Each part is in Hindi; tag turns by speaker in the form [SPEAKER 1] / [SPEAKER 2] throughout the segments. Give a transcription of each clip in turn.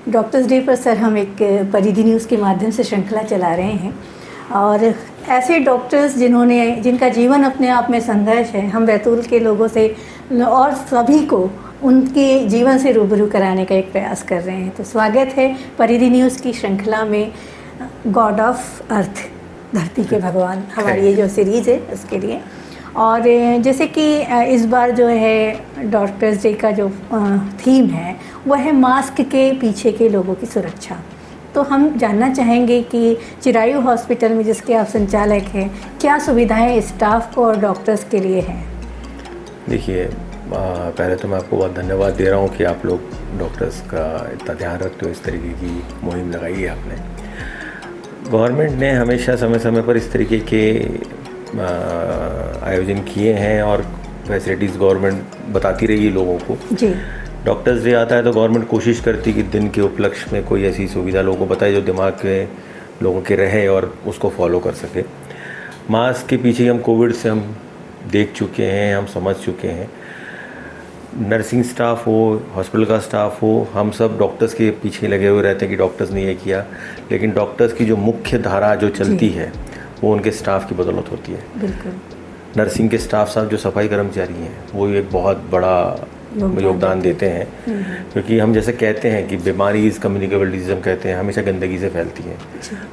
[SPEAKER 1] डॉक्टर्स डे पर सर हम एक परिधि न्यूज़ के माध्यम से श्रृंखला चला रहे हैं और ऐसे डॉक्टर्स जिनका जीवन अपने आप में संघर्ष है, हम बैतूल के लोगों से और सभी को उनके जीवन से रूबरू कराने का एक प्रयास कर रहे हैं। तो स्वागत है परिधि न्यूज़ की श्रृंखला में गॉड ऑफ अर्थ, धरती के भगवान, हमारी ये जो सीरीज़ है उसके लिए। और जैसे कि इस बार जो है डॉक्टर्स डे का जो थीम है वह है मास्क के पीछे के लोगों की सुरक्षा। तो हम जानना चाहेंगे कि चिरायू हॉस्पिटल में जिसके आप संचालक हैं, क्या सुविधाएं स्टाफ को और डॉक्टर्स के लिए हैं?
[SPEAKER 2] देखिए, पहले तो मैं आपको बहुत धन्यवाद दे रहा हूँ कि आप लोग डॉक्टर्स का इतना ध्यान रखते हो। इस तरीके की मुहिम लगाई है आपने। गवर्नमेंट ने हमेशा समय समय पर इस तरीके के आयोजन किए हैं और फैसिलिटीज़ गवर्नमेंट बताती रही है लोगों को
[SPEAKER 1] जी।
[SPEAKER 2] डॉक्टर्स डे आता है तो गवर्नमेंट कोशिश करती कि दिन के उपलक्ष्य में कोई ऐसी सुविधा लोगों को बताए जो दिमाग के लोगों के रहे और उसको फॉलो कर सके। मास्क के पीछे हम कोविड से हम देख चुके हैं, हम समझ चुके हैं। नर्सिंग स्टाफ हो, हॉस्पिटल का स्टाफ हो, हम सब डॉक्टर्स के पीछे लगे हुए रहते हैं कि डॉक्टर्स ने ये किया, लेकिन डॉक्टर्स की जो मुख्य धारा जो चलती है वो उनके स्टाफ की बदौलत होती है।
[SPEAKER 1] बिल्कुल।
[SPEAKER 2] नर्सिंग के स्टाफ साहब जो सफाई कर्मचारी हैं वो एक बहुत बड़ा योगदान देते हैं, क्योंकि हम जैसे कहते हैं कि बीमारी इज़ कम्युनिकेबल डिजीज, हम कहते हैं हमेशा गंदगी से फैलती है।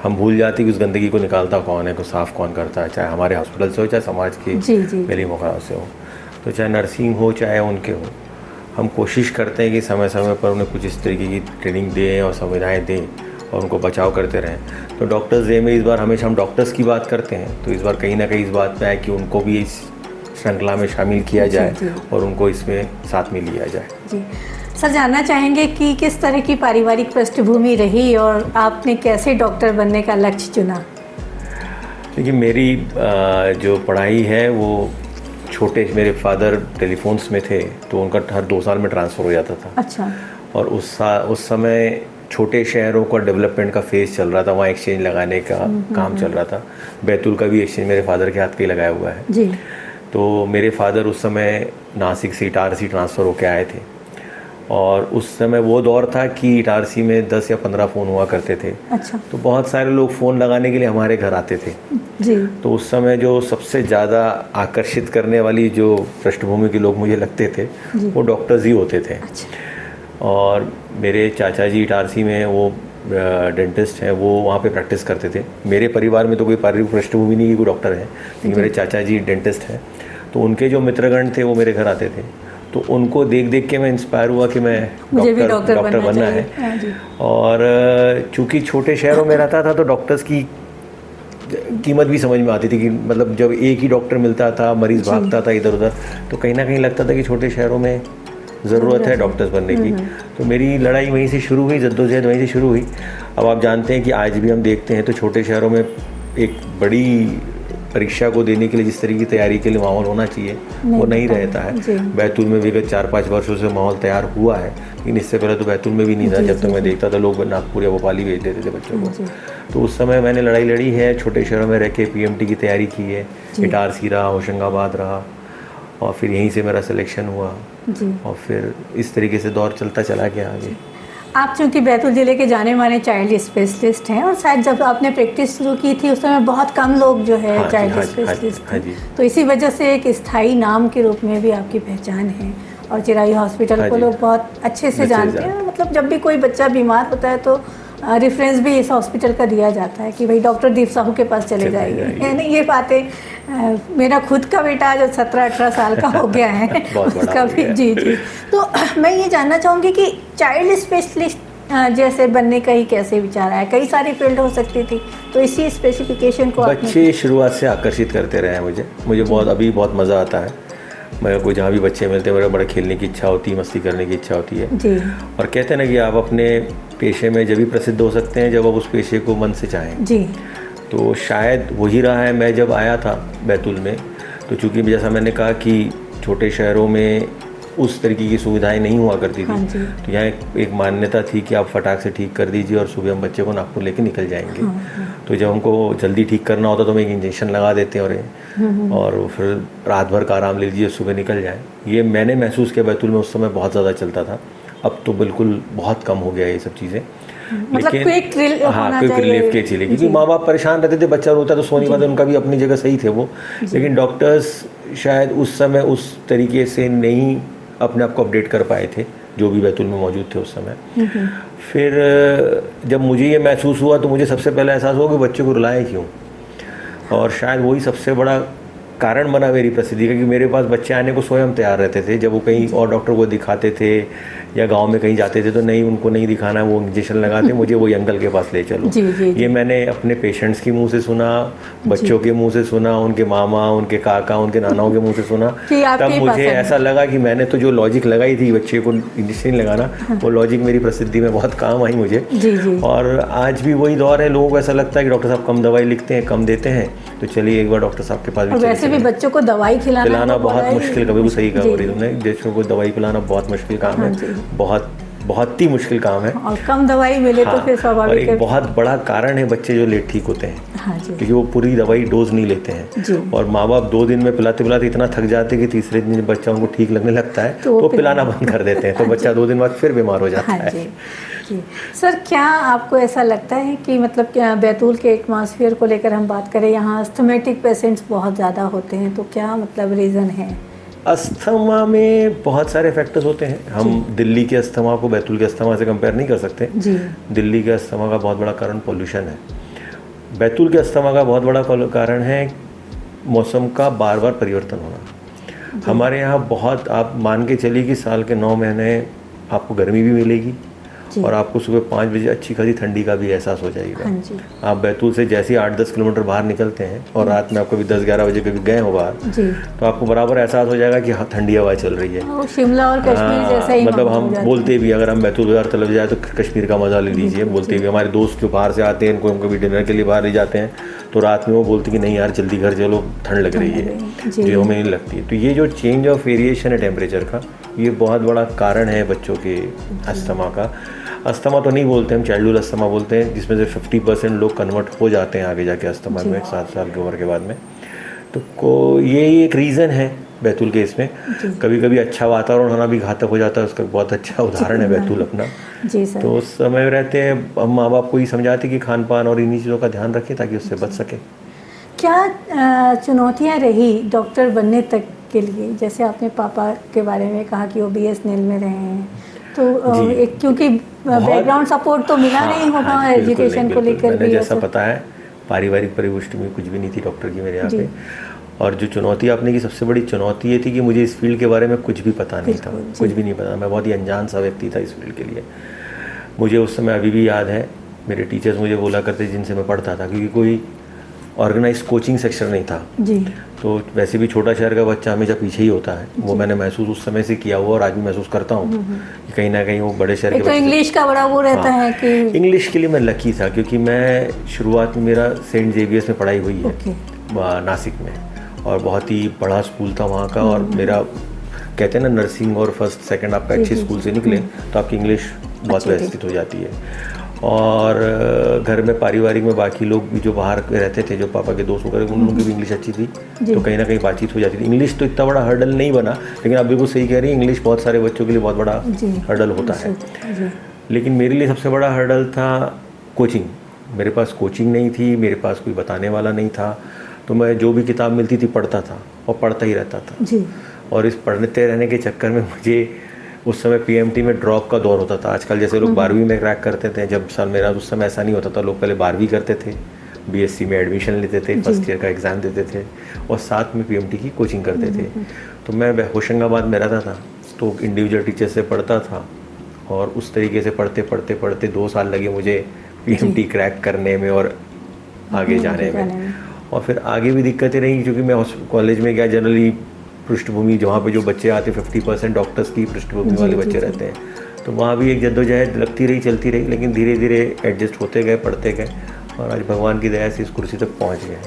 [SPEAKER 2] हम भूल जाते हैं कि उस गंदगी को निकालता कौन है, को साफ़ कौन करता है, चाहे हमारे हॉस्पिटल से हो चाहे समाज के गली मोहल्लों से हो। तो चाहे नर्सिंग हो चाहे उनके हो, हम कोशिश करते हैं कि समय समय पर उन्हें कुछ इस तरीके की ट्रेनिंग दें और सुविधाएँ दें और उनको बचाव करते रहें। तो डॉक्टर्स डे में इस बार हमेशा हम डॉक्टर्स की बात करते हैं, तो इस बार कहीं ना कहीं इस बात पे है कि उनको भी इस श्रृंखला में शामिल किया जाए और उनको इसमें साथ में लिया जाए। जी
[SPEAKER 1] सर, जानना चाहेंगे कि किस तरह की पारिवारिक पृष्ठभूमि रही और आपने कैसे डॉक्टर बनने का लक्ष्य चुना?
[SPEAKER 2] देखिए, मेरी जो पढ़ाई है वो छोटे, मेरे फादर टेलीफोन्स में थे तो उनका हर 2 साल में ट्रांसफ़र हो जाता था।
[SPEAKER 1] अच्छा।
[SPEAKER 2] और उस समय छोटे शहरों का डेवलपमेंट का फेज़ चल रहा था, वहाँ एक्सचेंज लगाने का काम चल रहा था। बैतूल का भी एक्सचेंज मेरे फादर के हाथ पे लगाया हुआ है
[SPEAKER 1] जी।
[SPEAKER 2] तो मेरे फादर उस समय नासिक से इटारसी ट्रांसफ़र होकर आए थे और उस समय वो दौर था कि इटारसी में 10 या 15 फ़ोन हुआ करते थे।
[SPEAKER 1] अच्छा।
[SPEAKER 2] तो बहुत सारे लोग फ़ोन लगाने के लिए हमारे घर आते थे
[SPEAKER 1] जी।
[SPEAKER 2] तो उस समय जो सबसे ज़्यादा आकर्षित करने वाली जो पृष्ठभूमि के लोग मुझे लगते थे वो डॉक्टर्स ही होते थे।
[SPEAKER 1] अच्छा।
[SPEAKER 2] और मेरे चाचा जी इटारसी में वो डेंटिस्ट हैं, वो वहाँ पे प्रैक्टिस करते थे। मेरे परिवार में तो कोई पारिवारिक पृष्ठभूमि नहीं कि कोई डॉक्टर है, लेकिन मेरे चाचा जी डेंटिस्ट हैं, तो उनके जो मित्रगण थे वो मेरे घर आते थे। तो उनको देख देख के मैं इंस्पायर हुआ कि मैं डॉक्टर बनना है। और चूँकि छोटे शहरों में रहता था तो डॉक्टर्स की कीमत भी समझ में आती थी कि मतलब जब एक ही डॉक्टर मिलता था, मरीज़ भागता था इधर उधर, तो कहीं ना कहीं लगता था कि छोटे शहरों में ज़रूरत है डॉक्टर्स बनने की। तो मेरी लड़ाई वहीं से शुरू हुई, जद्दोजहद वहीं से शुरू हुई। अब आप जानते हैं कि आज भी हम देखते हैं तो छोटे शहरों में एक बड़ी परीक्षा को देने के लिए जिस तरीके की तैयारी के लिए माहौल होना चाहिए वो नहीं रहता है। बैतूल में विगत 4-5 वर्षों से माहौल तैयार हुआ है, लेकिन इससे पहले तो बैतूल में भी नहीं था। जब तक मैं देखता था लोग नागपुर या भोपाल ही भेज देते थे बच्चों को। तो उस समय मैंने लड़ाई लड़ी है, छोटे शहरों में रह के PMT की तैयारी की है। इटारसी रहा, होशंगाबाद रहा और फिर यहीं से मेरा सिलेक्शन हुआ और फिर इस तरीके से दौर चलता चला गया आगे।
[SPEAKER 1] आप चूँकि बैतूल ज़िले के जाने माने चाइल्ड स्पेशलिस्ट हैं और शायद जब आपने प्रैक्टिस शुरू की थी उस समय बहुत कम लोग जो है चाइल्ड स्पेशलिस्ट थे, तो इसी वजह से एक स्थायी नाम के रूप में भी आपकी पहचान है और चिरायू हॉस्पिटल को लोग बहुत अच्छे से जानते हैं। मतलब जब भी कोई बच्चा बीमार होता है तो रेफरेंस भी इस हॉस्पिटल का दिया जाता है कि भाई डॉक्टर दीप साहू के पास चले जाइए। ये बातें मेरा खुद का बेटा जो 17-18 साल का हो गया है उसका भी जी। तो मैं ये जानना चाहूँगी कि चाइल्ड स्पेशलिस्ट जैसे बनने का ही कैसे विचार आया? कई सारी फील्ड हो सकती थी, तो इसी स्पेसिफिकेशन को
[SPEAKER 2] बच्चे शुरुआत से आकर्षित करते रहे हैं मुझे बहुत मज़ा आता है। मेरे को जहाँ भी बच्चे मिलते हैं मेरा बड़ा खेलने की इच्छा होती है, मस्ती करने की इच्छा होती है
[SPEAKER 1] जी।
[SPEAKER 2] और कहते हैं ना कि आप अपने पेशे में जब भी प्रसिद्ध हो सकते हैं जब आप उस पेशे को मन से चाहें
[SPEAKER 1] जी।
[SPEAKER 2] तो शायद वही रहा है। मैं जब आया था बैतूल में तो चूँकि जैसा मैंने कहा कि छोटे शहरों में उस तरीके की सुविधाएं नहीं हुआ करती थी, तो यहाँ एक मान्यता थी कि आप फटाक से ठीक कर दीजिए और सुबह हम बच्चे को नागपुर लेके निकल जाएंगे। तो जब हमको जल्दी ठीक करना होता तो हम एक इंजेक्शन लगा देते हैं और फिर रात भर का आराम ले लीजिए, सुबह निकल जाए। ये मैंने महसूस किया बैतूल में उस समय बहुत ज़्यादा चलता था। अब तो बिल्कुल बहुत कम हो गया ये सब चीज़ें।
[SPEAKER 1] मतलब क्विक
[SPEAKER 2] क्विक रिलीफ के लिए, क्योंकि माँ बाप परेशान रहते थे, बच्चा रोता तो सो नहीं पाते, उनका भी अपनी जगह सही थे वो, लेकिन डॉक्टर्स शायद उस समय उस तरीके से नहीं अपने आप को अपडेट कर पाए थे जो भी बैतूल में मौजूद थे उस समय। फिर जब मुझे ये महसूस हुआ तो मुझे सबसे पहले एहसास हुआ कि बच्चे को रुलाए क्यों, और शायद वही सबसे बड़ा कारण बना मेरी प्रसिद्धि का कि मेरे पास बच्चे आने को स्वयं तैयार रहते थे। जब वो कहीं और डॉक्टर को दिखाते थे या गांव में कहीं जाते थे तो नहीं, उनको नहीं दिखाना, वो इंजेक्शन लगाते, मुझे वही अंकल के पास ले चलो। ये मैंने अपने पेशेंट्स के मुंह से सुना, बच्चों के मुंह से सुना, उनके मामा, उनके काका, उनके नानाओं के मुंह से सुना। तब मुझे ऐसा लगा कि मैंने तो जो लॉजिक लगाई थी बच्चे को इंजेक्शन लगाना, वो लॉजिक मेरी प्रसिद्धि में बहुत काम आई मुझे। और आज भी वही दौर है, लोगों को ऐसा लगता है कि डॉक्टर साहब कम दवाई लिखते हैं, कम देते हैं, तो चलिए एक बार डॉक्टर साहब के पास भी।
[SPEAKER 1] वैसे भी बच्चों को दवाई खिलाना बहुत
[SPEAKER 2] मुश्किल, कभी भी सही कहा तुमने, बच्चों को दवाई पिलाना बहुत मुश्किल काम है, बहुत ही मुश्किल काम है,
[SPEAKER 1] और कम दवाई मिले तो फिर स्वाभाविक है।
[SPEAKER 2] एक बहुत बड़ा कारण है बच्चे जो लेट ठीक होते हैं, क्योंकि वो पूरी दवाई डोज नहीं लेते हैं, और माँ बाप 2 दिन में पिलाते पिलाते इतना थक जाते हैं कि तीसरे दिन जब बच्चा उनको ठीक लगने लगता है तो पिलाना बंद कर देते हैं, तो बच्चा 2 दिन बाद फिर बीमार हो जाता है।
[SPEAKER 1] जी सर, क्या आपको ऐसा लगता है कि मतलब क्या बैतूल के एटमॉस्फेयर को लेकर हम बात करें, यहाँ अस्थमेटिक पेशेंट्स बहुत ज़्यादा होते हैं, तो क्या मतलब रीज़न है?
[SPEAKER 2] अस्थमा में बहुत सारे फैक्टर्स होते हैं। हम दिल्ली के अस्थमा को बैतूल के अस्थमा से कंपेयर नहीं कर सकते जी। दिल्ली के अस्थमा का बहुत बड़ा कारण पोल्यूशन है, बैतूल के अस्थमा का बहुत बड़ा कारण है मौसम का बार बार परिवर्तन होना। हमारे यहाँ बहुत, आप मान के चलिए कि साल के 9 महीने आपको गर्मी भी मिलेगी और आपको सुबह 5 बजे अच्छी खासी ठंडी का भी एहसास हो जाएगा। आप बैतूल से जैसे ही 8-10 किलोमीटर बाहर निकलते हैं और रात में आप कभी 10-11 बजे कभी गए हो बाहर, तो आपको बराबर एहसास हो जाएगा कि ठंडी हवा चल रही है।
[SPEAKER 1] शिमला और कश्मीर जैसा ही
[SPEAKER 2] मतलब हम बोलते भी, अगर हम बैतूल बाजार चले जाए तो कश्मीर का मजा ले लीजिए, बोलते भी। हमारे दोस्त जो बाहर से आते हैं, इनको हम कभी डिनर के लिए बाहर ले जाते हैं तो रात में वो बोलते कि नहीं यार जल्दी घर चलो, ठंड लग रही है, जो हमें नहीं लगती है। तो ये जो चेंज ऑफ वेरिएशन है टेम्परेचर का, ये बहुत बड़ा कारण है बच्चों के अस्थमा का। अस्थमा तो नहीं बोलते हम, चाइल्डहुड अस्थमा बोलते हैं, जिसमें से 50% लोग कन्वर्ट हो जाते हैं आगे जाके अस्थमा में 7 साल की उम्र के बाद में। तो ये एक रीज़न है बैतूल के इसमें। कभी कभी अच्छा वातावरण होना भी घातक हो जाता है, उसका बहुत अच्छा उदाहरण है बैतूल अपना।
[SPEAKER 1] जी सर।
[SPEAKER 2] तो उस समय रहते हैं, हम माँ बाप को ही समझाते कि खान पान और इन्हीं चीज़ों का ध्यान रखें ताकि उससे बच सके।
[SPEAKER 1] क्या चुनौतियाँ रही डॉक्टर बनने तक के लिए? जैसे आपने पापा के बारे में कहा कि वो BSNL में रहे हैं, तो एक क्योंकि बैकग्राउंड सपोर्ट तो मिला नहीं होगा एजुकेशन को लेकर भी।
[SPEAKER 2] जैसा पता है पारिवारिक परिपुष्टि में कुछ भी नहीं थी डॉक्टर की मेरे यहाँ पे, और जो चुनौती आपने की सबसे बड़ी चुनौती ये थी कि मुझे इस फील्ड के बारे में कुछ भी पता नहीं था, कुछ भी नहीं पता। मैं बहुत ही अनजान सा व्यक्ति था इस फील्ड के लिए। मुझे उस समय अभी भी याद है, मेरे टीचर्स मुझे बोला करते जिनसे मैं पढ़ता था, क्योंकि कोई ऑर्गेनाइज कोचिंग सेक्शन नहीं था जी। तो वैसे भी छोटा शहर का बच्चा हमेशा पीछे ही होता है, वो मैंने महसूस उस समय से किया हुआ और आज भी महसूस करता हूँ कि कहीं ना कहीं वो बड़े शहर के
[SPEAKER 1] तो इंग्लिश का बड़ा वो रहता है कि
[SPEAKER 2] इंग्लिश के लिए मैं लकी था, क्योंकि मैं शुरुआत में मेरा सेंट जेवियर्स में पढ़ाई हुई है नासिक में, और बहुत ही बड़ा स्कूल था वहाँ का। और मेरा कहते हैं ना, नर्सिंग और फर्स्ट सेकंड आप अच्छे स्कूल से निकले तो आपकी इंग्लिश बहुत व्यवस्थित हो जाती है। और घर में पारिवारिक में बाकी लोग भी जो बाहर रहते थे, जो पापा के दोस्त वगैरह, उन लोगों की भी इंग्लिश अच्छी थी, तो कहीं ना कहीं बातचीत हो जाती थी। इंग्लिश तो इतना बड़ा हर्डल नहीं बना, लेकिन आप बिल्कुल सही कह रही हैं, इंग्लिश बहुत सारे बच्चों के लिए बहुत बड़ा हर्डल होता है। लेकिन मेरे लिए सबसे बड़ा हर्डल था कोचिंग। मेरे पास कोचिंग नहीं थी, मेरे पास कोई बताने वाला नहीं था, तो मैं जो भी किताब मिलती थी पढ़ता था और पढ़ता ही रहता था। और इस पढ़ते रहने के चक्कर में मुझे उस समय PMT में ड्रॉप का दौर होता था। आजकल जैसे लोग 12वीं में क्रैक करते थे, जब साल मेरा उस समय ऐसा नहीं होता था। लोग पहले 12वीं करते थे, BSc में एडमिशन लेते थे, फर्स्ट ईयर का एग्ज़ाम देते थे और साथ में PMT की कोचिंग करते थे। तो मैं होशंगाबाद में रहता था, तो इंडिविजुअल टीचर से पढ़ता था और उस तरीके से पढ़ते 2 साल लगे मुझे PMT क्रैक करने में और आगे जाने में। और फिर आगे भी दिक्कतें रहीं, क्योंकि मैं कॉलेज में गया, जनरली पृष्ठभूमि जहाँ पे जो बच्चे आते 50% डॉक्टर्स की पृष्ठभूमि वाले बच्चे रहते हैं, तो वहाँ भी एक जद्दोजहद लगती रही, चलती रही, लेकिन धीरे धीरे एडजस्ट होते गए, पढ़ते गए और आज भगवान की दया से इस कुर्सी तक पहुँच गए।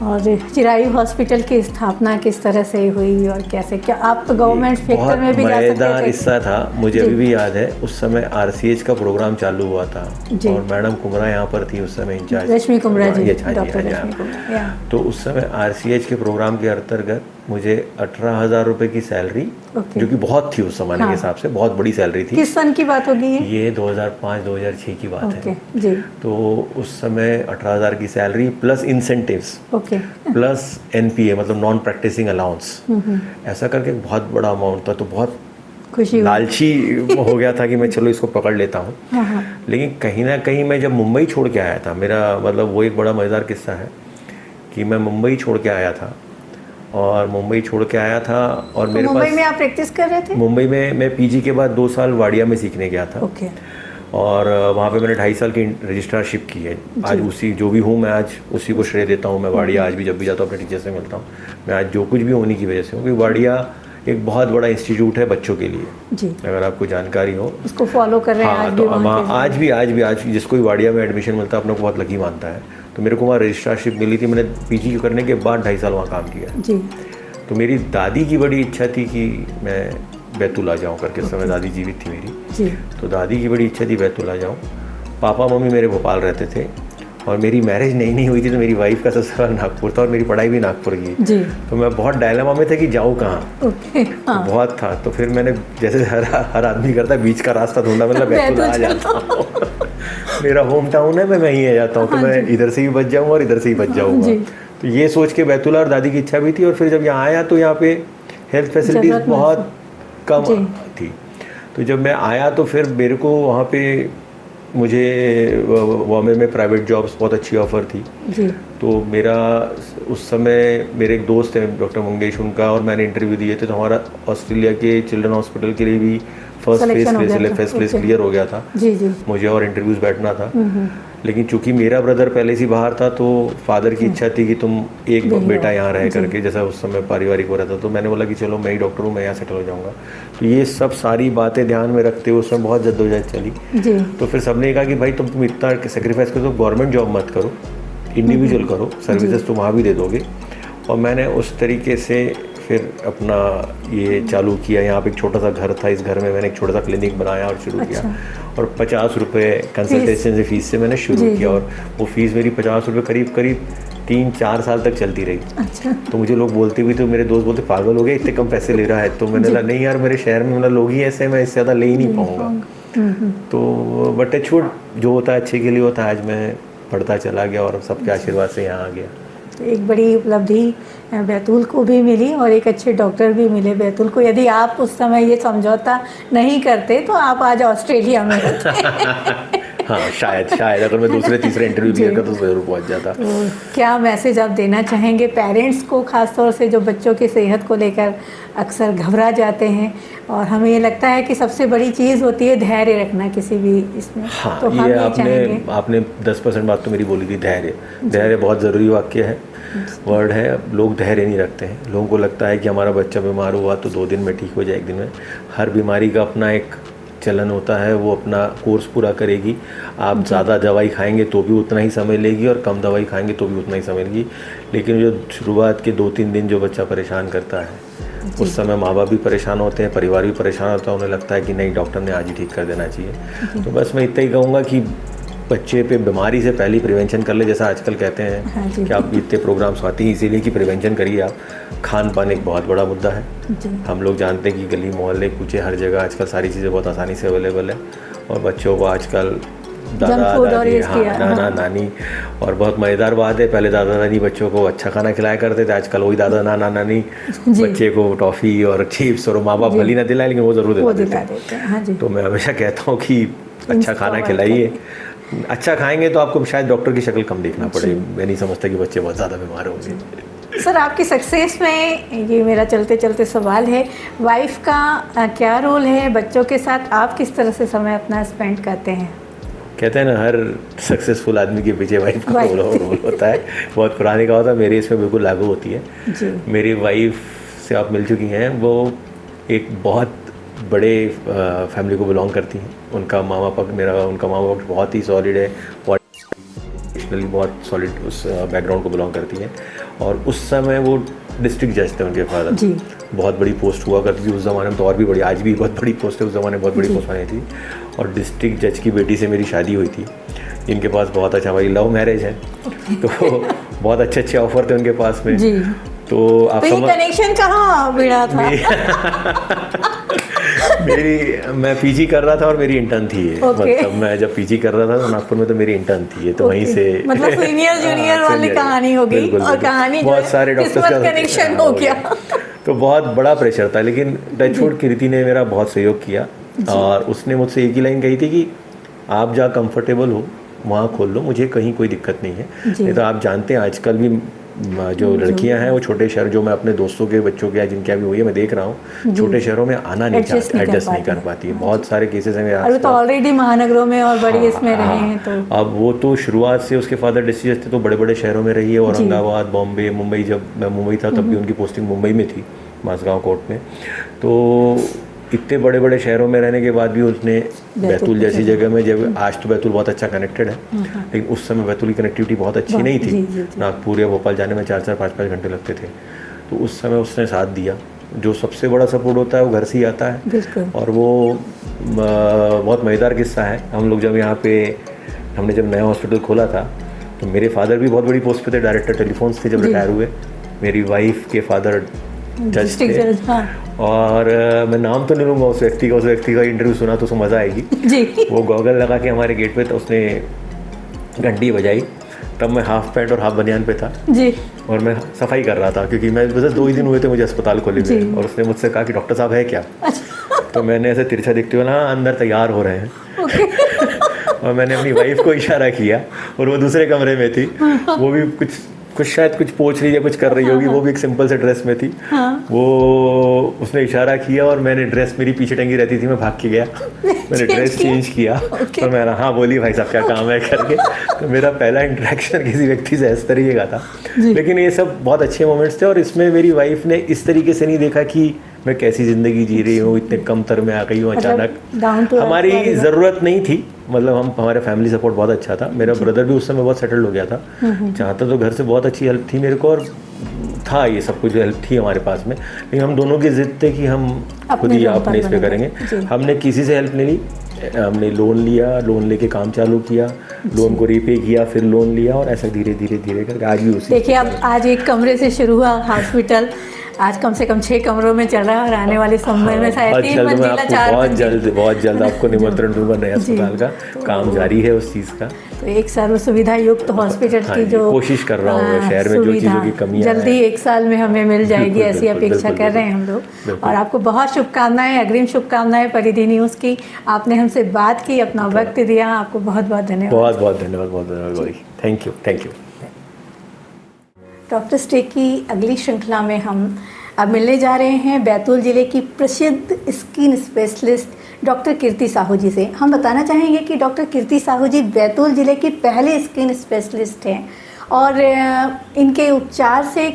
[SPEAKER 1] और चिरायु हॉस्पिटल की स्थापना किस तरह से हुई और कैसे, क्या आप गवर्नमेंट सेक्टर में भी जा सकते थे?
[SPEAKER 2] मज़ेदार हिस्सा था, मुझे अभी भी याद है। उस समय RCH का प्रोग्राम चालू हुआ था और मैडम कुमरा यहाँ पर थी उस समय इंचार्ज,
[SPEAKER 1] रश्मि कुमरा जी,
[SPEAKER 2] डॉक्टर रश्मि कुमरा। तो उस समय RCH के प्रोग्राम के अंतर्गत मुझे 18,000 रुपये की सैलरी,
[SPEAKER 1] ओके।
[SPEAKER 2] जो कि बहुत थी उस जमाने के हिसाब से, बहुत बड़ी सैलरी थी।
[SPEAKER 1] किस सन की बात होगी
[SPEAKER 2] ये 2005-2006 की बात
[SPEAKER 1] ओके
[SPEAKER 2] है।
[SPEAKER 1] जी।
[SPEAKER 2] तो उस समय 18,000 की salary plus incentives
[SPEAKER 1] okay
[SPEAKER 2] plus NPA मतलब नॉन प्रैक्टिसिंग अलाउंस, ऐसा करके एक बहुत बड़ा अमाउंट था। तो बहुत
[SPEAKER 1] खुशी हुई।
[SPEAKER 2] लालची हो गया था कि मैं चलो इसको पकड़ लेता हूँ।
[SPEAKER 1] हाँ हाँ
[SPEAKER 2] लेकिन कहीं ना कहीं मैं जब मुंबई छोड़ के आया था, मेरा मतलब वो एक बड़ा मज़ेदार किस्सा है कि मैं मुंबई छोड़ के आया था, और मुंबई छोड़ के आया था और
[SPEAKER 1] तो
[SPEAKER 2] मेरे
[SPEAKER 1] मुंबई
[SPEAKER 2] पास
[SPEAKER 1] में आप प्रैक्टिस कर रहे थे?
[SPEAKER 2] मुंबई में मैं PG के बाद 2 साल वाडिया में सीखने गया था।
[SPEAKER 1] ओके
[SPEAKER 2] और वहाँ पे मैंने 2.5 साल की रजिस्ट्रारशिप की है। आज उसी जो भी हूँ मैं आज उसी को श्रेय देता हूँ। मैं वाडिया आज भी जब भी जाता हूँ अपने टीचर से मिलता हूँ। मैं आज जो कुछ भी होने की वजह से हूँ, क्योंकि वाडिया एक बहुत बड़ा इंस्टीट्यूट है बच्चों के लिए,
[SPEAKER 1] जी।
[SPEAKER 2] अगर आपको जानकारी हो।
[SPEAKER 1] उसको फॉलो कर रहे हैं
[SPEAKER 2] हाँ,
[SPEAKER 1] आज
[SPEAKER 2] तो
[SPEAKER 1] भी वहाँ के
[SPEAKER 2] आज जिसको भी वाडिया में एडमिशन मिलता है अपने को बहुत लकी मानता है। तो मेरे को वहाँ रजिस्ट्रारशिप मिली थी, मैंने PG करने के बाद 2.5 साल वहाँ काम किया।
[SPEAKER 1] जी।
[SPEAKER 2] तो मेरी दादी की बड़ी इच्छा थी कि मैं बैतूल आ जाऊँ करके। उस समय दादी जीवित थी मेरी।
[SPEAKER 1] जी।
[SPEAKER 2] तो दादी की बड़ी इच्छा थी बैतूल आ जाऊँ। पापा मम्मी मेरे भोपाल रहते थे, और मेरी मैरिज नहीं हुई थी, तो मेरी वाइफ का ससुराल नागपुर था और मेरी पढ़ाई भी नागपुर की।
[SPEAKER 1] जी।
[SPEAKER 2] तो मैं बहुत डायलेमा में था कि जाऊँ कहाँ।
[SPEAKER 1] ओके हाँ।
[SPEAKER 2] तो बहुत था। तो फिर मैंने जैसे हर आदमी करता है बीच का रास्ता ढूंढा, मतलब बैतूल आ जाता हूँ। मेरा होम टाउन है, मैं वहीं आ जाता हूँ। तो मैं इधर से ही बच जाऊँ और इधर से ही बच जाऊँगा। तो ये सोच के बैतूल, और दादी की इच्छा भी थी। और फिर जब यहाँ आया तो यहाँ पे हेल्थ फैसिलिटीज़ बहुत कम थी। तो जब मैं आया तो फिर मेरे को वहाँ पे मुझे बॉम्बे में प्राइवेट जॉब्स बहुत अच्छी ऑफ़र थी।
[SPEAKER 1] जी।
[SPEAKER 2] तो मेरा उस समय मेरे एक दोस्त हैं डॉक्टर मंगेश, उनका और मैंने इंटरव्यू दिए थे। तो हमारा ऑस्ट्रेलिया के चिल्ड्रन हॉस्पिटल के लिए भी फर्स्ट फेस क्लियर हो गया था।
[SPEAKER 1] जी जी।
[SPEAKER 2] मुझे और इंटरव्यूज़ बैठना था। लेकिन चूंकि मेरा ब्रदर पहले से बाहर था, तो फादर की इच्छा थी कि तुम एक बेटा यहाँ रह करके, जैसा उस समय पारिवारिक हो रहा था। तो मैंने बोला कि चलो मैं ही डॉक्टर हूँ, मैं यहाँ सेटल हो जाऊँगा। तो ये सब सारी बातें ध्यान में रखते हुए उसमें बहुत जद्दोजहद चली
[SPEAKER 1] जी।
[SPEAKER 2] तो फिर सबने कहा कि भाई तुम इतना सेक्रीफाइस करो, तो गवर्नमेंट जॉब मत करो, इंडिविजुअल करो, सर्विसेज तुम वहाँ भी दे दोगे। और मैंने उस तरीके से फिर अपना ये चालू किया। यहाँ पे एक छोटा सा घर था, इस घर में मैंने एक छोटा सा क्लिनिक बनाया और शुरू किया। और 50 रुपये कंसल्टेशन से फीस से मैंने शुरू किया। और वो फीस मेरी 50 रुपये करीब 3-4 साल तक चलती रही।
[SPEAKER 1] अच्छा।
[SPEAKER 2] तो मुझे लोग बोलते भी, तो मेरे दोस्त बोलते पागल हो गए, इतने कम पैसे ले रहा है। तो मैंने कहा नहीं यार, मेरे शहर में मतलब लोग ही ऐसे, मैं इससे ज़्यादा ले ही नहीं पाऊँगा। तो बट छूट जो होता है अच्छे के लिए होता है। आज मैं पढ़ता चला गया और सबके आशीर्वाद से यहाँ आ गया।
[SPEAKER 1] तो एक बड़ी उपलब्धि बैतूल को भी मिली और एक अच्छे डॉक्टर भी मिले बैतूल को। यदि आप उस समय ये समझौता नहीं करते तो आप आज ऑस्ट्रेलिया में होते।
[SPEAKER 2] हाँ, शायद अगर मैं दूसरे तीसरे इंटरव्यू दिया करता तो ज़रूर पहुंच जाता।
[SPEAKER 1] तो क्या मैसेज आप देना चाहेंगे पेरेंट्स को, खासतौर से जो बच्चों की सेहत को लेकर अक्सर घबरा जाते हैं, और हमें ये लगता है कि सबसे बड़ी चीज़ होती है धैर्य रखना किसी भी इसमें।
[SPEAKER 2] हाँ,
[SPEAKER 1] तो हम
[SPEAKER 2] ये आपने 10% बात तो मेरी बोली थी। धैर्य बहुत ज़रूरी वाक्य है, वर्ड है। लोग धैर्य नहीं रखते हैं। लोगों को लगता है कि हमारा बच्चा बीमार हुआ तो 2 दिन में ठीक हो जाए, 1 दिन में। हर बीमारी का अपना एक चलन होता है, वो अपना कोर्स पूरा करेगी। आप ज़्यादा दवाई खाएंगे तो भी उतना ही समय लेगी, और कम दवाई खाएंगे तो भी उतना ही समय लेगी। लेकिन जो शुरुआत के 2-3 दिन जो बच्चा परेशान करता है, उस समय माँ बाप भी परेशान होते हैं, परिवार भी परेशान होता है। उन्हें लगता है कि नहीं, डॉक्टर ने आज ही ठीक कर देना चाहिए। तो बस मैं इतना ही कहूँगा कि बच्चे पे बीमारी से पहले प्रिवेंशन कर ले। जैसा आजकल कहते हैं कि आप इतने प्रोग्राम्स आते हैं इसीलिए कि प्रिवेंशन करिए आप। खान पान एक बहुत बड़ा मुद्दा है। हम लोग जानते हैं कि गली मोहल्ले कूचे हर जगह आजकल सारी चीज़ें बहुत आसानी से अवेलेबल है। और बच्चों को आजकल दादा दादी, नाना नानी, और बहुत मज़ेदार बात है, पहले दादा दादी बच्चों को अच्छा खाना खिलाया करते थे, आजकल वही दादा नाना नानी बच्चे को टॉफ़ी और चिप्स, और माँ बाप भली ना दिलाए लेकिन वो ज़रूर दिला देते हैं। तो मैं हमेशा कहता हूँ कि अच्छा खाना खिलाइए। अच्छा खाएंगे तो आपको शायद डॉक्टर की शक्ल कम देखना पड़े। मैं नहीं समझता कि बच्चे बहुत ज़्यादा बीमार होंगे।
[SPEAKER 1] सर, आपकी सक्सेस में ये मेरा चलते चलते सवाल है, वाइफ का क्या रोल है बच्चों के साथ? आप किस तरह से समय अपना स्पेंड करते हैं?
[SPEAKER 2] कहते हैं ना, हर सक्सेसफुल आदमी के पीछे वाइफ का रोल होता है। बहुत पुरानी कहावत है, मेरे इसमें बिल्कुल लागू होती है जी। मेरी वाइफ से आप मिल चुकी हैं, वो एक बहुत बड़े फैमिली को बिलोंग करती हैं। उनका मामा पक्ष बहुत ही सॉलिड है, बहुत सॉलिड उस बैकग्राउंड को बिलोंग करती है। और उस समय वो डिस्ट्रिक्ट जज थे उनके फादर जी। बहुत बड़ी पोस्ट हुआ करती थी उस ज़माने में, तो और भी बड़ी, आज भी बहुत बड़ी पोस्ट है, उस ज़माने में बहुत बड़ी पोस्ट बनी थी। और डिस्ट्रिक्ट जज की बेटी से मेरी शादी हुई थी। इनके पास बहुत अच्छा, हमारी लव मैरिज है, तो बहुत अच्छे ऑफर थे उनके पास में जी। तो आप
[SPEAKER 1] तो ये कनेक्शन कहाँ भिड़ा था?
[SPEAKER 2] मैं पीजी कर रहा था और मेरी इंटर्न थी ये। मतलब मैं जब पीजी कर रहा था तो नागपुर में, तो मेरी इंटर्न थी ये, तो वहीं से
[SPEAKER 1] मतलब सीनियर जूनियर वाली कहानी हो गई, और कहानी
[SPEAKER 2] बहुत सारे डॉक्टर्स का
[SPEAKER 1] कनेक्शन हो गया।
[SPEAKER 2] तो बहुत बड़ा प्रेशर था, लेकिन टचवुड कीर्ति ने मेरा बहुत सहयोग किया, और उसने मुझसे एक ही लाइन कही थी कि आप जहाँ कंफर्टेबल हो वहाँ खोल लो, मुझे कहीं कोई दिक्कत नहीं है। नहीं तो आप जानते हैं आजकल भी जो लड़कियां हैं वो छोटे शहर, जो मैं अपने दोस्तों के बच्चों के या जिनके अभी हुई है मैं देख रहा हूँ, छोटे शहरों में आना नहीं चाहते, एडजस्ट नहीं कर पाती है। बहुत सारे केसेस हैं
[SPEAKER 1] अभी तो ऑलरेडी महानगरों में और बड़ी इसमें रहे हैं। तो
[SPEAKER 2] अब वो तो शुरुआत से उसके फादर डिसीजन थे तो बड़े बड़े शहरों में रही है, औरंगाबाद, बॉम्बे, मुंबई। जब मैं मुंबई था तब भी उनकी पोस्टिंग मुंबई में थी, मासगांव कोर्ट में। तो इतने बड़े बड़े शहरों में रहने के बाद भी उसने बैतूल जैसी जगह में, जब आज तो बैतूल बहुत अच्छा कनेक्टेड है, लेकिन उस समय बैतूल की कनेक्टिविटी बहुत अच्छी नहीं थी। नागपुर या भोपाल जाने में 4-4, 5-5 घंटे लगते थे। तो उस समय उसने साथ दिया। जो सबसे बड़ा सपोर्ट होता है वो घर से ही आता है, और वो बहुत मज़ेदार किस्सा है। हम लोग जब यहाँ पे, हमने जब नया हॉस्पिटल खोला था तो मेरे फादर भी बहुत बड़ी पोस्ट पे थे, डायरेक्टर टेलीफोन्स थे जब रिटायर हुए। मेरी वाइफ के फादर जज थे। और मैं नाम तो नहीं लूँगा उस व्यक्ति का इंटरव्यू सुना तो उसको मज़ा आएगी जी। वो गॉगल लगा के हमारे गेट पे, तो उसने घंटी बजाई, तब मैं हाफ पैंट और हाफ बनियान पे था जी, और मैं सफाई कर रहा था, क्योंकि मैं बस 2 ही दिन हुए थे मुझे अस्पताल खोले हुए। और उसने मुझसे कहा कि डॉक्टर साहब है क्या? तो मैंने ऐसे तिरछा देखते हुए, हाँ अंदर तैयार हो रहे हैं। और मैंने अपनी वाइफ को इशारा किया, और वो दूसरे कमरे में थी, वो भी कुछ शायद कुछ पोंछ रही है, कुछ कर रही होगी, वो भी एक सिंपल से ड्रेस में थी। वो उसने इशारा किया, और मैंने ड्रेस मेरी पीछे टंगी रहती थी, मैं भाग के गया, मैंने ड्रेस चेंज किया। तो मैं हाँ बोली भाई साहब क्या काम है करके। तो मेरा पहला इंटरेक्शन किसी व्यक्ति से इस तरीके का था। लेकिन ये सब बहुत अच्छे मोमेंट्स थे, और इसमें मेरी वाइफ ने इस तरीके से नहीं देखा कि मैं कैसी ज़िंदगी जी रही हूँ, इतने कम तर में आ गई हूँ अचानक। हमारी ज़रूरत नहीं थी, मतलब हमारे फैमिली सपोर्ट बहुत अच्छा था। मेरा ब्रदर भी उस समय बहुत सेटल्ड हो गया था, चाहता तो घर से बहुत अच्छी हेल्प थी मेरे को, और था ये सब कुछ हेल्प थी हमारे पास में। लेकिन हम दोनों की जिद थे कि हम खुद ही अपने इस पे करेंगे। हमने किसी से हेल्प नहीं ली, हमने लोन लिया, लोन लेके काम चालू किया, लोन को रीपे किया, फिर लोन लिया, और ऐसा धीरे धीरे धीरे करके आज भी उसी।
[SPEAKER 1] देखिए अब आज एक कमरे से शुरू हुआ हॉस्पिटल, आज कम से कम 6 कमरों में चल रहा है, और आने वाले समय में शायद 3 मंजिला 4
[SPEAKER 2] बहुत जल्द आपको निमंत्रण दूंगा नए अस्पताल का। काम जारी है उस चीज़ का।
[SPEAKER 1] तो एक सर्व सुविधा युक्त हॉस्पिटल की जो
[SPEAKER 2] कोशिश कर रहा हूँ शहर में, जो चीज़ों की कमियां
[SPEAKER 1] जल्दी 1 साल में हमें मिल जाएगी, ऐसी अपेक्षा कर रहे हैं हम लोग। और आपको बहुत शुभकामनाएं, अग्रिम शुभकामनाएं परिधि न्यूज़ की। आपने हमसे बात की, अपना वक्त दिया, आपको बहुत बहुत धन्यवाद।
[SPEAKER 2] बहुत धन्यवाद। Thank you.
[SPEAKER 1] डॉक्टर स्टे की अगली श्रृंखला में हम अब मिलने जा रहे हैं बैतूल जिले की प्रसिद्ध स्किन स्पेशलिस्ट डॉक्टर कीर्ति साहू जी से। हम बताना चाहेंगे कि डॉक्टर कीर्ति साहू जी बैतूल जिले की पहले स्किन स्पेशलिस्ट हैं, और इनके उपचार से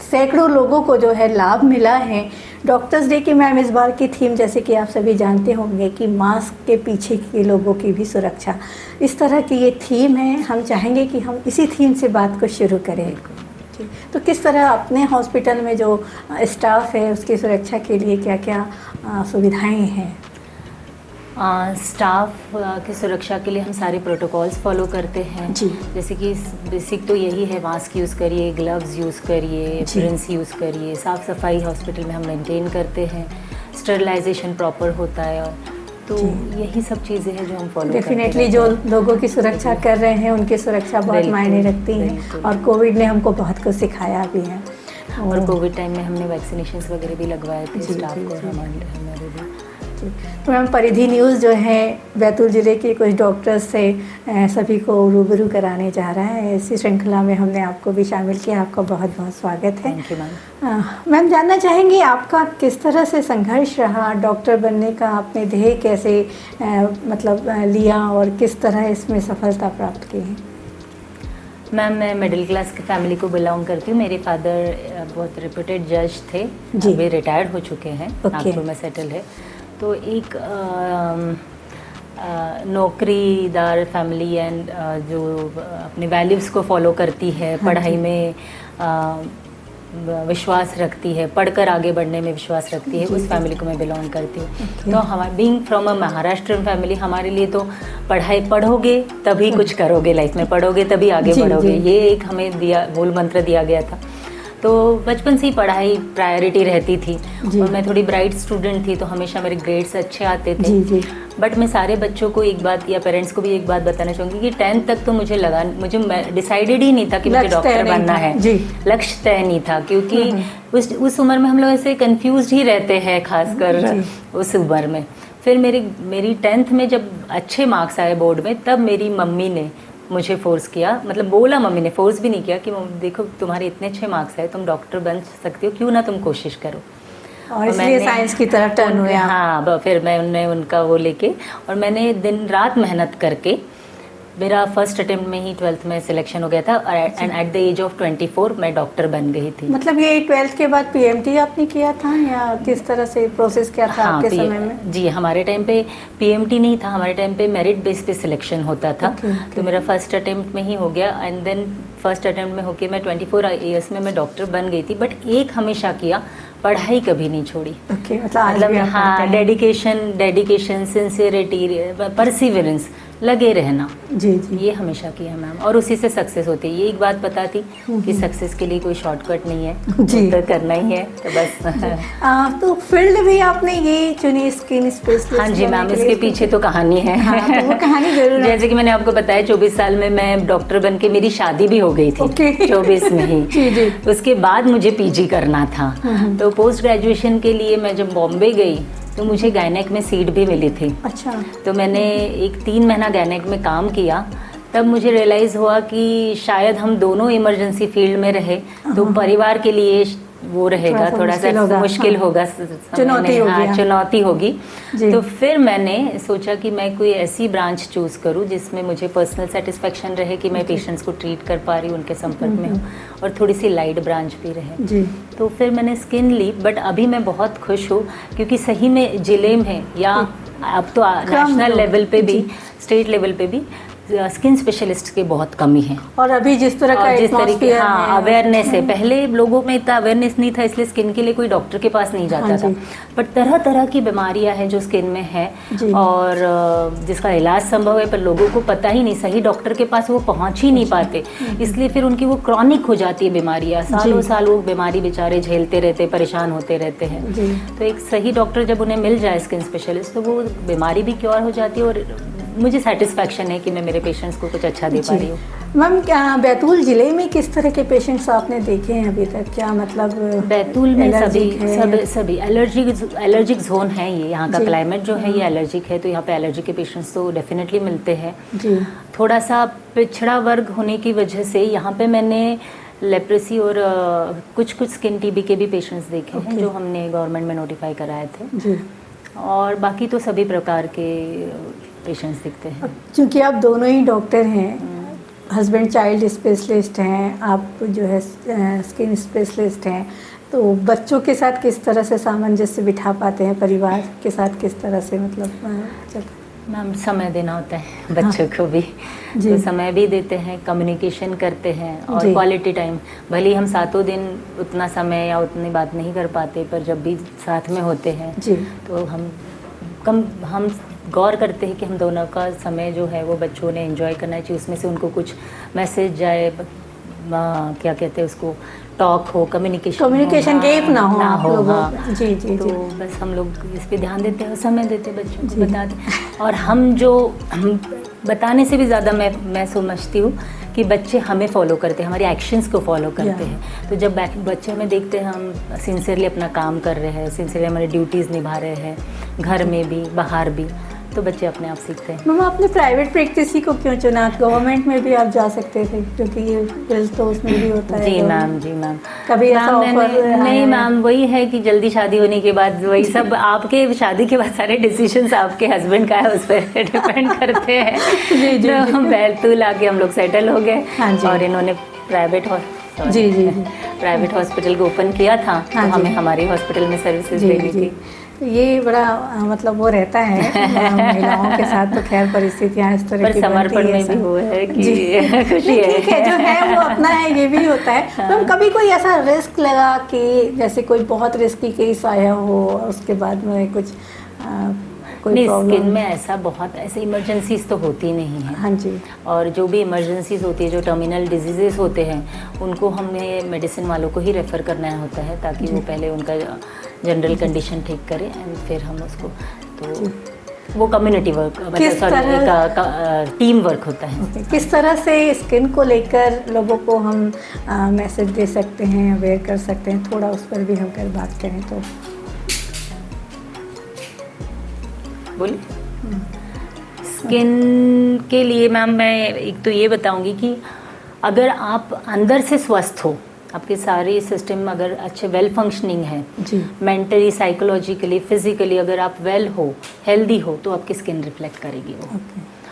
[SPEAKER 1] सैकड़ों लोगों को जो है लाभ मिला है। डॉक्टर्स डे की मैम इस बार की थीम, जैसे कि आप सभी जानते होंगे, कि मास्क के पीछे के लोगों की भी सुरक्षा, इस तरह की ये थीम है। हम चाहेंगे कि हम इसी थीम से बात को शुरू करें। तो किस तरह अपने हॉस्पिटल में जो स्टाफ है उसकी सुरक्षा के लिए क्या क्या सुविधाएं हैं?
[SPEAKER 3] स्टाफ की सुरक्षा के लिए हम सारे प्रोटोकॉल्स फॉलो करते हैं जी। जैसे कि बेसिक तो यही है, मास्क यूज़ करिए, ग्लव्स यूज़ करिए, प्रिंस यूज़ करिए, साफ़ सफाई हॉस्पिटल में हम मेंटेन करते हैं, स्टरलाइजेशन प्रॉपर होता है। तो यही सब चीज़ें हैं जो हम फॉलो करते हैं।
[SPEAKER 1] डेफिनेटली जो लोगों की सुरक्षा कर रहे हैं उनकी सुरक्षा बहुत मायने रखती है, और कोविड ने हमको बहुत कुछ सिखाया भी है।
[SPEAKER 3] और कोविड टाइम में हमने वैक्सीनेशंस वगैरह भी लगवाए थे स्टाफ को, हमारे भी।
[SPEAKER 1] तो मैम परिधि न्यूज़ जो है बैतूल ज़िले के कुछ डॉक्टर्स से सभी को रूबरू कराने जा रहा है। इसी श्रृंखला में हमने आपको भी शामिल किया, आपका बहुत बहुत स्वागत है।
[SPEAKER 3] Thank you ma'am.
[SPEAKER 1] मैम जानना चाहेंगी आपका किस तरह से संघर्ष रहा, डॉक्टर बनने का आपने ध्येय कैसे मतलब लिया, और किस तरह इसमें सफलता प्राप्त की है?
[SPEAKER 3] मैम मैं मिडिल क्लास की फैमिली को बिलोंग करती हूँ। मेरे फादर बहुत रेप्यूटेड जज थे, अभी रिटायर्ड हो चुके हैं, नागपुर में सेटल है। तो एक नौकरीदार फैमिली एंड जो अपने वैल्यूज़ को फॉलो करती है, पढ़ाई में विश्वास रखती है, पढ़कर आगे बढ़ने में विश्वास रखती है, उस फैमिली को मैं बिलोंग करती हूँ। तो हमारे being from a Maharashtrian family, हमारे लिए तो पढ़ोगे तभी कुछ करोगे लाइफ में, पढ़ोगे तभी आगे बढ़ोगे, ये एक हमें मूल मंत्र दिया गया था। तो बचपन से ही पढ़ाई प्रायोरिटी रहती थी
[SPEAKER 1] जी।
[SPEAKER 3] और मैं थोड़ी ब्राइट स्टूडेंट थी, तो हमेशा मेरे ग्रेड्स अच्छे आते थे।
[SPEAKER 1] जी जी।
[SPEAKER 3] बट मैं सारे बच्चों को एक बात या पेरेंट्स को भी एक बात बताना चाहूँगी कि 10th तक तो मुझे डिसाइडेड ही नहीं था कि मुझे
[SPEAKER 1] लक्ष्य तय
[SPEAKER 3] डॉक्टर
[SPEAKER 1] नहीं
[SPEAKER 3] बनना
[SPEAKER 1] था।
[SPEAKER 3] है।
[SPEAKER 1] जी।
[SPEAKER 3] लक्ष्य तय नहीं था, क्योंकि उस उम्र में हम लोग ऐसे कंफ्यूज ही रहते हैं, खासकर
[SPEAKER 1] जी।
[SPEAKER 3] उस उम्र में। फिर मेरी 10th में जब अच्छे मार्क्स आए बोर्ड में, तब मेरी मम्मी ने मुझे फोर्स किया, मतलब बोला, मम्मी ने फोर्स भी नहीं किया, कि देखो तुम्हारे इतने अच्छे मार्क्स आए, तुम डॉक्टर बन सकती हो, क्यों ना तुम कोशिश करो।
[SPEAKER 1] और इसलिए साइंस की तरफ टर्न हुए आप।
[SPEAKER 3] हाँ, फिर मैंने उनका वो लेके, और मैंने दिन रात मेहनत करके, मेरा फर्स्ट अटेम्प्ट में ही 12th में सिलेक्शन हो गया था, and at the age of 24 मैं डॉक्टर बन गई थी।
[SPEAKER 1] मतलब ये 12th के बाद पीएमटी आपने किया था, या किस तरह से प्रोसेस क्या था आपके समय में?
[SPEAKER 3] जी, हमारे टाइम पे पीएमटी नहीं था, हमारे टाइम पे मेरिट बेस पे सिलेक्शन होता था। तो मेरा फर्स्ट अटेम्प्ट में ही हो गया, एंड देन फर्स्ट अटेम्प्ट में होके मैं 24 ईयर्स में मैं डॉक्टर बन गई थी। बट एक हमेशा किया, पढ़ाई कभी नहीं छोड़ी। मतलब हाँ, डेडिकेशन, सिंसियरिटी, परसिवरेंस, लगे रहना।
[SPEAKER 1] जी जी।
[SPEAKER 3] ये हमेशा किया मैम, और उसी से सक्सेस होती है। ये एक बात पता थी कि सक्सेस के लिए कोई शॉर्टकट नहीं है,
[SPEAKER 1] जी।
[SPEAKER 3] तो करना ही है, तो बस।
[SPEAKER 1] तो फील्ड भी आपने ये चुनी, स्किन स्पेशलिस्ट?
[SPEAKER 3] हाँ जी मैम, इसके पीछे तो कहानी है।
[SPEAKER 1] हाँ, तो वो कहानी जरूर।
[SPEAKER 3] जैसे कि मैंने आपको बताया, 24 साल में मैं डॉक्टर बन के मेरी शादी भी हो गई थी। 24 में ही।
[SPEAKER 1] जी जी।
[SPEAKER 3] उसके बाद मुझे पीजी करना था, तो पोस्ट ग्रेजुएशन के लिए मैं जब बॉम्बे गई, तो मुझे गायनेक में सीट भी मिली थी।
[SPEAKER 1] अच्छा।
[SPEAKER 3] तो मैंने 3 महीना गायनेक में काम किया, तब मुझे रियलाइज़ हुआ कि शायद हम दोनों इमरजेंसी फील्ड में रहे तो परिवार के लिए वो रहेगा, थोड़ा सा मुश्किल होगा, चुनौती होगी। तो फिर मैंने सोचा कि मैं कोई ऐसी ब्रांच चूज़ करूं जिसमें मुझे पर्सनल सेटिस्फेक्शन रहे कि मैं पेशेंट्स को ट्रीट कर पा रही हूँ, उनके संपर्क में हूँ, और थोड़ी सी लाइट ब्रांच भी रहे।
[SPEAKER 1] जी।
[SPEAKER 3] तो फिर मैंने स्किन ली, बट अभी मैं बहुत खुश हूँ, क्योंकि सही में जिले में या अब तो नेशनल लेवल पे भी, स्टेट लेवल पे भी स्किन स्पेशलिस्ट की बहुत कमी है।
[SPEAKER 1] और अभी जिस तरह का
[SPEAKER 3] जिस तरीके
[SPEAKER 1] हाँ
[SPEAKER 3] अवेयरनेस है, पहले लोगों में इतना अवेयरनेस नहीं था, इसलिए स्किन के लिए कोई डॉक्टर के पास नहीं जाता था। बट तरह तरह की बीमारियां हैं जो स्किन में है, और जिसका इलाज संभव है, पर लोगों को पता ही नहीं, सही डॉक्टर के पास वो पहुंच ही नहीं पाते, इसलिए फिर उनकी वो क्रॉनिक हो जाती है बीमारियां, सालों साल वो बीमारी बेचारे झेलते रहते, परेशान होते रहते हैं। तो एक सही डॉक्टर जब उन्हें मिल जाए, स्किन स्पेशलिस्ट, तो वो बीमारी भी क्योर हो जाती है, और मुझे सेटिस्फेक्शन है कि मैं मेरे पेशेंट्स को कुछ अच्छा दे पा रही हूँ।
[SPEAKER 1] मैम, क्या बैतूल जिले में किस तरह के पेशेंट्स आपने देखे हैं अभी तक? क्या मतलब
[SPEAKER 3] बैतूल में सभी एलर्जिक जोन है, ये यहाँ का क्लाइमेट जो है ये एलर्जिक है, तो यहाँ पे एलर्जी के पेशेंट्स तो डेफिनेटली मिलते हैं।
[SPEAKER 1] जी।
[SPEAKER 3] थोड़ा सा पिछड़ा वर्ग होने की वजह से यहाँ पे मैंने लेप्रेसी और कुछ स्किन टीबी के भी पेशेंट्स देखे हैं, जो हमने गवर्नमेंट में नोटिफाई कराए थे।
[SPEAKER 1] जी।
[SPEAKER 3] और बाकी तो सभी प्रकार के पेशेंट्स दिखते हैं।
[SPEAKER 1] क्योंकि आप दोनों ही डॉक्टर हैं, हस्बैंड चाइल्ड स्पेशलिस्ट हैं, आप जो है स्किन स्पेशलिस्ट हैं, तो बच्चों के साथ किस तरह से सामंजस्य बिठा पाते हैं, परिवार के साथ किस तरह से मतलब
[SPEAKER 3] मैम समय देना होता है बच्चों को भी, तो समय भी देते हैं, कम्युनिकेशन करते हैं, और क्वालिटी टाइम। भले ही हम 7 दिन उतना समय या उतनी बात नहीं कर पाते, पर जब भी साथ में होते हैं तो हम गौर करते हैं कि हम दोनों का समय जो है वो बच्चों ने एंजॉय करना चाहिए, उसमें से उनको कुछ मैसेज जाए, क्या कहते हैं उसको, टॉक हो, कम्युनिकेशन गैप ना हो हाँ। जी जी। तो बस हम लोग इस पे ध्यान देते हैं, समय देते हैं, बच्चों को बताते हैं। और हम बताने से भी ज़्यादा मैं समझती हूँ कि बच्चे हमें फॉलो करते हैं, हमारे एक्शंस को फॉलो करते हैं। तो जब बच्चे हमें देखते हैं हम सिंसियरली अपना काम कर रहे हैं, सिंसियरली हमारी ड्यूटीज़ निभा रहे हैं, घर में भी बाहर भी, तो बच्चे अपने आप सीखते हैं।
[SPEAKER 1] मैम, आपने प्राइवेट प्रैक्टिस ही को क्यों चुना? गवर्नमेंट में भी आप जा सकते थे, क्योंकि ये बिल्स तो उसमें भी होता है।
[SPEAKER 3] जी मैम।
[SPEAKER 1] कभी ऐसा ऑफर
[SPEAKER 3] नहीं मैम, वही है कि जल्दी शादी होने के बाद वही सब आपके शादी के बाद सारे डिसीजंस आपके हस्बैंड का है, उस पर डिपेंड करते हैं। तो बैतूल आके हम लोग सेटल हो गए, और इन्होंने प्राइवेट हॉस्पिटल को ओपन किया था, तो हमें हमारी हॉस्पिटल में सर्विसेज देनी थी।
[SPEAKER 1] तो ये बड़ा मतलब वो रहता है महिलाओं के साथ, तो खैर परिस्थितियाँ इस तरह की
[SPEAKER 3] समर्पण में भी हुआ है कि खुशी है,
[SPEAKER 1] ठीक है, जो है वो अपना है, ये भी होता है। तो कभी कोई ऐसा रिस्क लगा कि जैसे कोई बहुत रिस्की केस आया हो, उसके बाद में कुछ कोई
[SPEAKER 3] नहीं,
[SPEAKER 1] प्रॉब्लम?
[SPEAKER 3] स्किन में ऐसे इमरजेंसीज तो होती नहीं है।
[SPEAKER 1] हाँ जी।
[SPEAKER 3] और जो भी इमरजेंसीज होती है, जो टर्मिनल डिजीजेस होते हैं, उनको हमें मेडिसिन वालों को ही रेफ़र करना होता है, ताकि वो पहले उनका जनरल कंडीशन ठीक करें एंड फिर हम उसको, तो वो कम्युनिटी वर्क,
[SPEAKER 1] किस तरह
[SPEAKER 3] टीम वर्क होता है।
[SPEAKER 1] किस तरह से स्किन को लेकर लोगों को हम मैसेज दे सकते हैं, अवेयर कर सकते हैं, थोड़ा उस पर भी हम अगर बात करें तो?
[SPEAKER 3] बोलिए। स्किन के लिए मैम मैं एक तो ये बताऊंगी कि अगर आप अंदर से स्वस्थ हो, आपके सारे सिस्टम अगर अच्छे वेल फंक्शनिंग है,
[SPEAKER 1] जी।
[SPEAKER 3] मेंटली, साइकोलॉजिकली, फिजिकली अगर आप वेल हो, हेल्दी हो, तो आपकी स्किन रिफ्लेक्ट करेगी वो।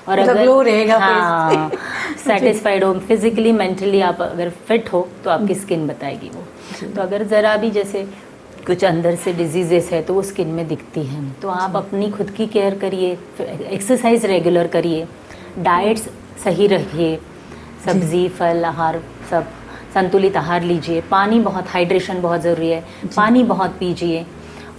[SPEAKER 3] और
[SPEAKER 1] मतलब
[SPEAKER 3] अगर
[SPEAKER 1] ग्लो रहेगा
[SPEAKER 3] हाँ सेटिस्फाइड हो, फिजिकली मेंटली आप अगर फिट हो, तो आपकी स्किन बताएगी वो। तो अगर ज़रा भी जैसे कुछ अंदर से डिजीजेस है तो वो स्किन में दिखती हैं, तो आप अपनी खुद की केयर करिए, एक्सरसाइज रेगुलर करिए, डाइट्स सही रखिए, सब्जी, फल, आहार सब संतुलित आहार लीजिए, पानी बहुत, हाइड्रेशन बहुत ज़रूरी है, पानी बहुत पीजिए।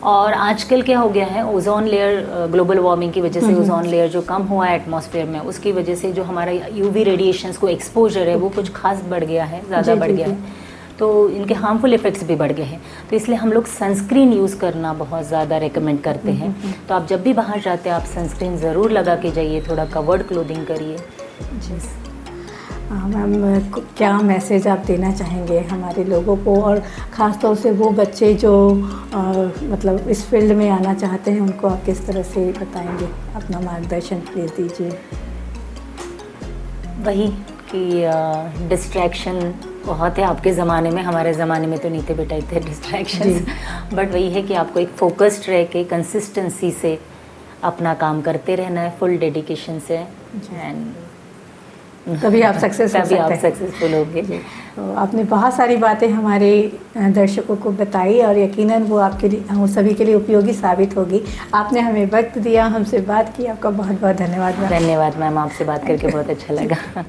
[SPEAKER 3] और आजकल क्या हो गया है, ओजोन लेयर, ग्लोबल वार्मिंग की वजह से ओजोन लेयर जो कम हुआ है एटमॉस्फेयर में, उसकी वजह से जो हमारा यूवी रेडिएशंस को एक्सपोजर है वो कुछ खास बढ़ गया है, ज़्यादा बढ़ गया है, तो इनके हार्मफुल इफ़ेक्ट्स भी बढ़ गए हैं। तो इसलिए हम लोग सनस्क्रीन यूज़ करना बहुत ज़्यादा रेकमेंड करते हैं। तो आप जब भी बाहर जाते हैं आप सनस्क्रीन ज़रूर लगा के जाइए, थोड़ा कवर्ड क्लोथिंग करिए।
[SPEAKER 1] मैम, क्या मैसेज आप देना चाहेंगे हमारे लोगों को, और ख़ास तौर से वो बच्चे जो मतलब इस फील्ड में आना चाहते हैं, उनको आप किस तरह से बताएंगे? अपना मार्गदर्शन प्लीज़ दीजिए।
[SPEAKER 3] वही कि डिस्ट्रैक्शन बहुत है आपके ज़माने में, हमारे ज़माने में तो नहीं थे बेटा इतने डिस्ट्रैक्शंस, बट वही है कि आपको एक फोकस्ड रह के कंसिस्टेंसी से अपना काम करते रहना है, फुल डेडिकेशन से, एंड
[SPEAKER 1] तभी आप सक्सेस हो सकते हैं।
[SPEAKER 3] तभी आप सक्सेसफुल होंगे।
[SPEAKER 1] तो आपने बहुत सारी बातें हमारे दर्शकों को बताई, और यकीनन वो आपके लिए, हम सभी के लिए उपयोगी साबित होगी। आपने हमें वक्त दिया, हमसे बात की, आपका बहुत बहुत धन्यवाद मैम।
[SPEAKER 3] धन्यवाद मैम, आपसे बात करके बहुत अच्छा लगा।